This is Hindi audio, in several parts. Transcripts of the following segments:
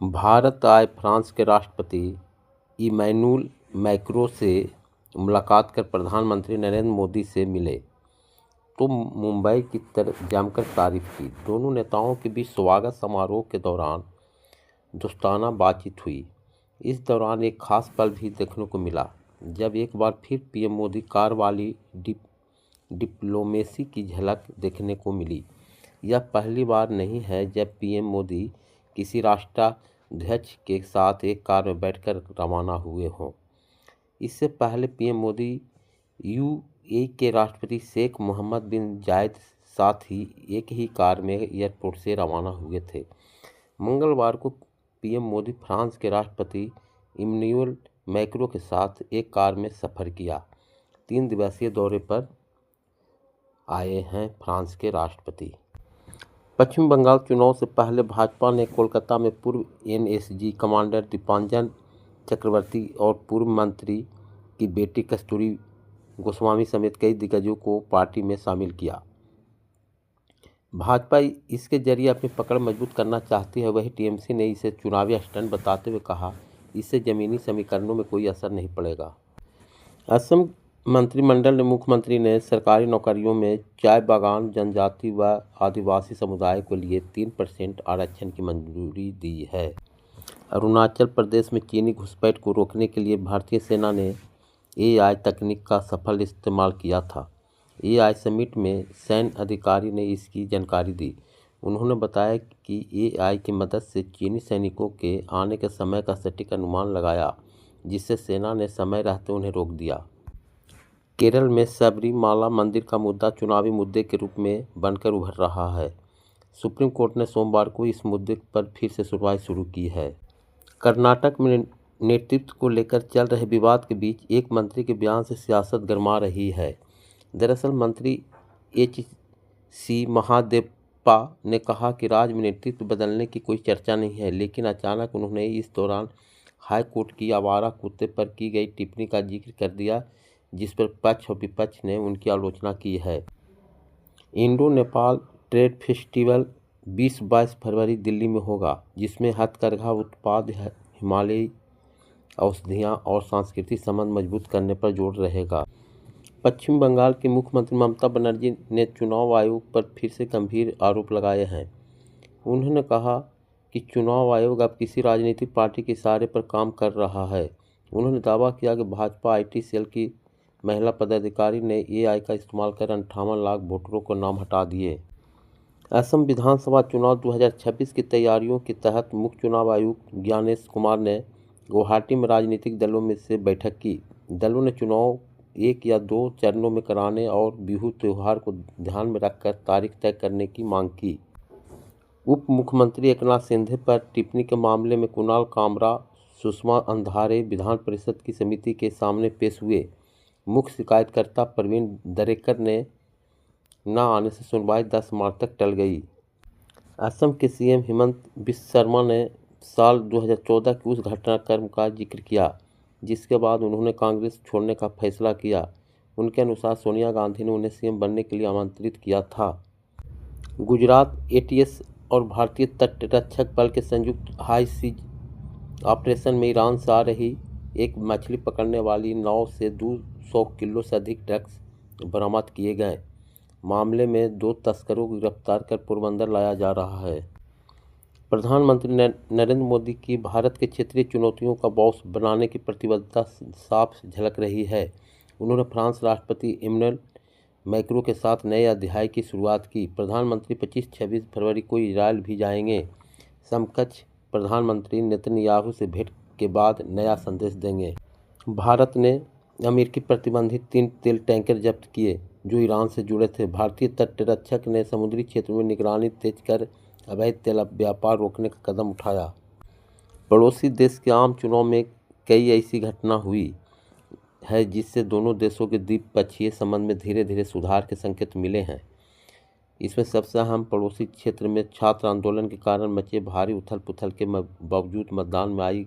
भारत आए फ्रांस के राष्ट्रपति इमैनुअल मैक्रों से मुलाकात कर प्रधानमंत्री नरेंद्र मोदी से मिले तो मुंबई की तरफ जमकर तारीफ की। दोनों नेताओं के बीच स्वागत समारोह के दौरान दोस्ताना बातचीत हुई। इस दौरान एक खास पल भी देखने को मिला जब एक बार फिर पीएम मोदी कार वाली डिप्लोमेसी की झलक देखने को मिली। यह पहली बार नहीं है जब पीएम मोदी किसी राष्ट्राध्यक्ष के साथ एक कार में बैठकर रवाना हुए हों। इससे पहले पीएम मोदी यूएई के राष्ट्रपति शेख मोहम्मद बिन जायद साथ ही एक ही कार में एयरपोर्ट से रवाना हुए थे। मंगलवार को पीएम मोदी फ्रांस के राष्ट्रपति इमैनुअल मैक्रों के साथ एक कार में सफ़र किया। 3 दिवसीय दौरे पर आए हैं फ्रांस के राष्ट्रपति। पश्चिम बंगाल चुनाव से पहले भाजपा ने कोलकाता में पूर्व एनएसजी कमांडर दीपांजन चक्रवर्ती और पूर्व मंत्री की बेटी कस्तूरी गोस्वामी समेत कई दिग्गजों को पार्टी में शामिल किया। भाजपा इसके जरिए अपनी पकड़ मजबूत करना चाहती है। वहीं टीएमसी ने इसे चुनावी स्टंट बताते हुए कहा, इससे जमीनी समीकरणों में कोई असर नहीं पड़ेगा। असम मंत्रिमंडल ने मुख्यमंत्री ने सरकारी नौकरियों में चाय बागान जनजाति व आदिवासी समुदाय के लिए 3% आरक्षण की मंजूरी दी है। अरुणाचल प्रदेश में चीनी घुसपैठ को रोकने के लिए भारतीय सेना ने एआई तकनीक का सफल इस्तेमाल किया था। एआई समिट में सैन्य अधिकारी ने इसकी जानकारी दी। उन्होंने बताया कि एआई की मदद से चीनी सैनिकों के आने के समय का सटीक अनुमान लगाया, जिससे सेना ने समय रहते उन्हें रोक दिया। केरल में सबरीमाला मंदिर का मुद्दा चुनावी मुद्दे के रूप में बनकर उभर रहा है। सुप्रीम कोर्ट ने सोमवार को इस मुद्दे पर फिर से सुनवाई शुरू की है। कर्नाटक में नेतृत्व को लेकर चल रहे विवाद के बीच एक मंत्री के बयान से सियासत गरमा रही है। दरअसल मंत्री एच.सी. महादेवप्पा ने कहा कि राज्य में नेतृत्व बदलने की कोई चर्चा नहीं है, लेकिन अचानक उन्होंने इस दौरान हाई कोर्ट की आवारा कुत्ते पर की गई टिप्पणी का जिक्र कर दिया, जिस पर पक्ष और विपक्ष ने उनकी आलोचना की है। इंडो नेपाल ट्रेड फेस्टिवल 20-22 फरवरी दिल्ली में होगा, जिसमें हथकरघा उत्पाद, हिमालयी औषधियाँ और सांस्कृतिक संबंध मजबूत करने पर जोर रहेगा। पश्चिम बंगाल की मुख्यमंत्री ममता बनर्जी ने चुनाव आयोग पर फिर से गंभीर आरोप लगाए हैं। उन्होंने कहा कि चुनाव आयोग अब किसी राजनीतिक पार्टी के इशारे पर काम कर रहा है। उन्होंने दावा किया कि भाजपा आईटी सेल की महिला पदाधिकारी ने एआई का इस्तेमाल कर 58 लाख वोटरों को नाम हटा दिए। असम विधानसभा चुनाव 2026 की तैयारियों के तहत मुख्य चुनाव आयुक्त ज्ञानेश कुमार ने गुवाहाटी में राजनीतिक दलों में से बैठक की। दलों ने चुनाव 1 या 2 चरणों में कराने और बिहू त्यौहार को ध्यान में रखकर तारीख तय करने की मांग की। उप मुख्यमंत्री एकनाथ शिंदे पर टिप्पणी के मामले में कुणाल कामरा, सुषमा अंधारे विधान परिषद की समिति के सामने पेश हुए। मुख्य शिकायतकर्ता प्रवीण दरेकर ने न आने से सुनवाई 10 मार्च तक टल गई। असम के सीएम हेमंत बिस्वा शर्मा ने साल 2014 के उस घटनाक्रम का जिक्र किया जिसके बाद उन्होंने कांग्रेस छोड़ने का फैसला किया। उनके अनुसार सोनिया गांधी ने उन्हें सीएम बनने के लिए आमंत्रित किया था। गुजरात एटीएस और भारतीय तटरक्षक बल के संयुक्त हाई सीज ऑपरेशन में ईरान से आ रही एक मछली पकड़ने वाली नाव से 200 किलो से अधिक ड्रग्स बरामद किए गए। मामले में 2 तस्करों को गिरफ्तार कर पोरबंदर लाया जा रहा है। प्रधानमंत्री नरेंद्र मोदी की भारत के क्षेत्रीय चुनौतियों का बॉस बनाने की प्रतिबद्धता साफ झलक रही है। उन्होंने फ्रांस राष्ट्रपति इमैनुअल मैक्रों के साथ नए अध्याय की शुरुआत की। प्रधानमंत्री 25-26 फरवरी को इजरायल भी जाएंगे। समकक्ष प्रधानमंत्री नेतन्याहू से भेंट के बाद नया संदेश देंगे। भारत ने अमेरिकी प्रतिबंधित 3 तेल टैंकर जब्त किए जो ईरान से जुड़े थे। भारतीय तटरक्षक ने समुद्री क्षेत्र में निगरानी तेज कर अवैध तेल व्यापार रोकने का कदम उठाया। पड़ोसी देश के आम चुनाव में कई ऐसी घटना हुई है जिससे दोनों देशों के द्विपक्षीय संबंध में धीरे धीरे सुधार के संकेत मिले हैं। इसमें सबसे अहम पड़ोसी क्षेत्र में छात्र आंदोलन के कारण मचे भारी उथल पुथल के बावजूद मतदान में आई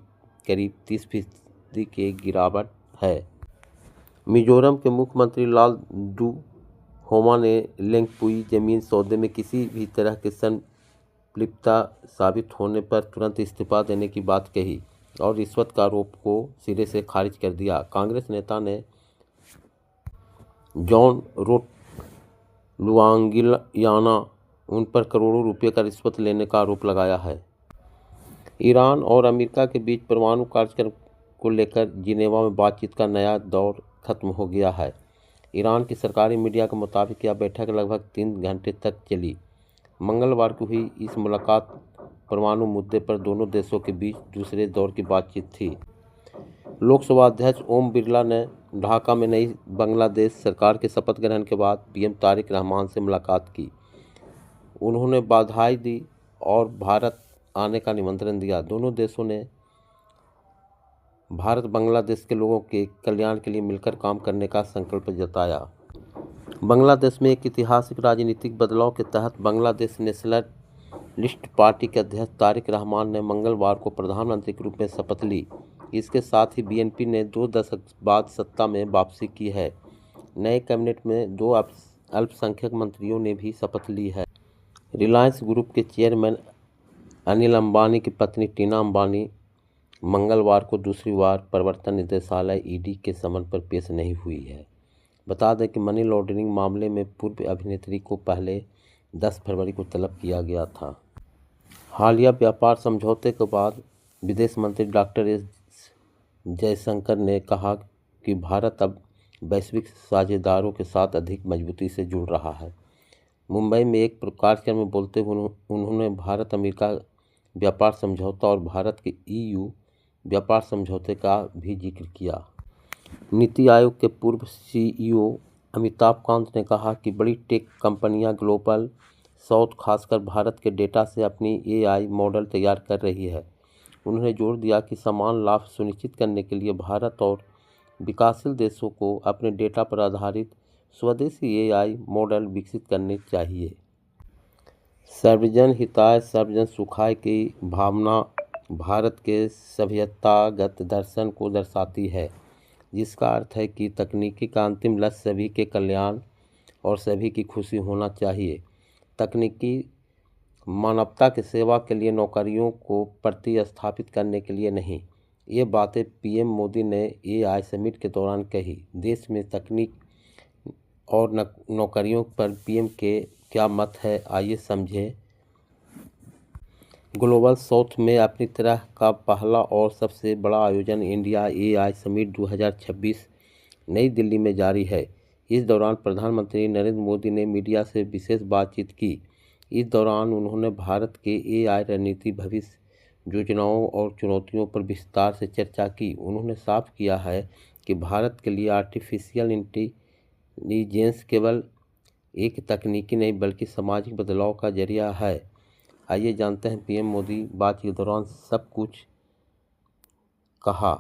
करीब 30% की गिरावट है। मिजोरम के मुख्यमंत्री लालदू होमा ने लेंगपुई जमीन सौदे में किसी भी तरह के निर्लिप्तता साबित होने पर तुरंत इस्तीफा देने की बात कही और रिश्वत का आरोप को सिरे से खारिज कर दिया। कांग्रेस नेता ने जॉन रोट लुआंगियाना उन पर करोड़ों रुपए का रिश्वत लेने का आरोप लगाया है। ईरान और अमेरिका के बीच परमाणु कार्यक्रम को लेकर जिनेवा में बातचीत का नया दौर खत्म हो गया है। ईरान की सरकारी मीडिया के मुताबिक यह बैठक लगभग 3 घंटे तक चली। मंगलवार को हुई इस मुलाकात परमाणु मुद्दे पर दोनों देशों के बीच दूसरे दौर की बातचीत थी। लोकसभा अध्यक्ष ओम बिरला ने ढाका में नई बांग्लादेश सरकार के शपथ ग्रहण के बाद पीएम तारिक रहमान से मुलाकात की। उन्होंने बधाई दी और भारत आने का निमंत्रण दिया। दोनों देशों ने भारत बांग्लादेश के लोगों के कल्याण के लिए मिलकर काम करने का संकल्प जताया। बांग्लादेश में एक ऐतिहासिक राजनीतिक बदलाव के तहत बांग्लादेश नेशनलिस्ट पार्टी के अध्यक्ष तारिक रहमान ने मंगलवार को प्रधानमंत्री के रूप में शपथ ली। इसके साथ ही बीएनपी ने 2 दशक बाद सत्ता में वापसी की है। नए कैबिनेट में 2 अल्पसंख्यक मंत्रियों ने भी शपथ ली है। रिलायंस ग्रुप के चेयरमैन अनिल अंबानी की पत्नी टीना अंबानी मंगलवार को दूसरी बार प्रवर्तन निदेशालय ईडी के समन पर पेश नहीं हुई है। बता दें कि मनी लॉन्ड्रिंग मामले में पूर्व अभिनेत्री को पहले 10 फरवरी को तलब किया गया था। हालिया व्यापार समझौते के बाद विदेश मंत्री डॉक्टर एस जयशंकर ने कहा कि भारत अब वैश्विक साझेदारों के साथ अधिक मजबूती से जुड़ रहा है। मुंबई में एक कार्यक्रम में बोलते हुए उन्होंने भारत अमेरिका व्यापार समझौता और भारत के EU व्यापार समझौते का भी जिक्र किया। नीति आयोग के पूर्व CEO अमिताभ कांत ने कहा कि बड़ी टेक कंपनियां ग्लोबल साउथ खासकर भारत के डेटा से अपनी AI मॉडल तैयार कर रही है। उन्होंने जोर दिया कि समान लाभ सुनिश्चित करने के लिए भारत और विकासशील देशों को अपने डेटा पर आधारित स्वदेशी AI मॉडल विकसित करने चाहिए। सर्वजन हिताय सर्वजन सुखाय की भावना भारत के सभ्यतागत दर्शन को दर्शाती है, जिसका अर्थ है कि तकनीकी का अंतिम लक्ष्य सभी के कल्याण और सभी की खुशी होना चाहिए। तकनीकी मानवता की सेवा के लिए, नौकरियों को प्रतिस्थापित करने के लिए नहीं। ये बातें पीएम मोदी ने AI समिट के दौरान कही। देश में तकनीक और नौकरियों पर पीएम के क्या मत है, आइए समझें। ग्लोबल साउथ में अपनी तरह का पहला और सबसे बड़ा आयोजन इंडिया AI समिट 2026 नई दिल्ली में जारी है। इस दौरान प्रधानमंत्री नरेंद्र मोदी ने मीडिया से विशेष बातचीत की। इस दौरान उन्होंने भारत के AI रणनीति, भविष्य योजनाओं और चुनौतियों पर विस्तार से चर्चा की। उन्होंने साफ किया है कि भारत के लिए आर्टिफिशियल इंटेलिजेंस केवल एक तकनीकी नहीं बल्कि सामाजिक बदलाव का जरिया है। आइए जानते हैं पीएम मोदी बातचीत के दौरान सब कुछ कहा।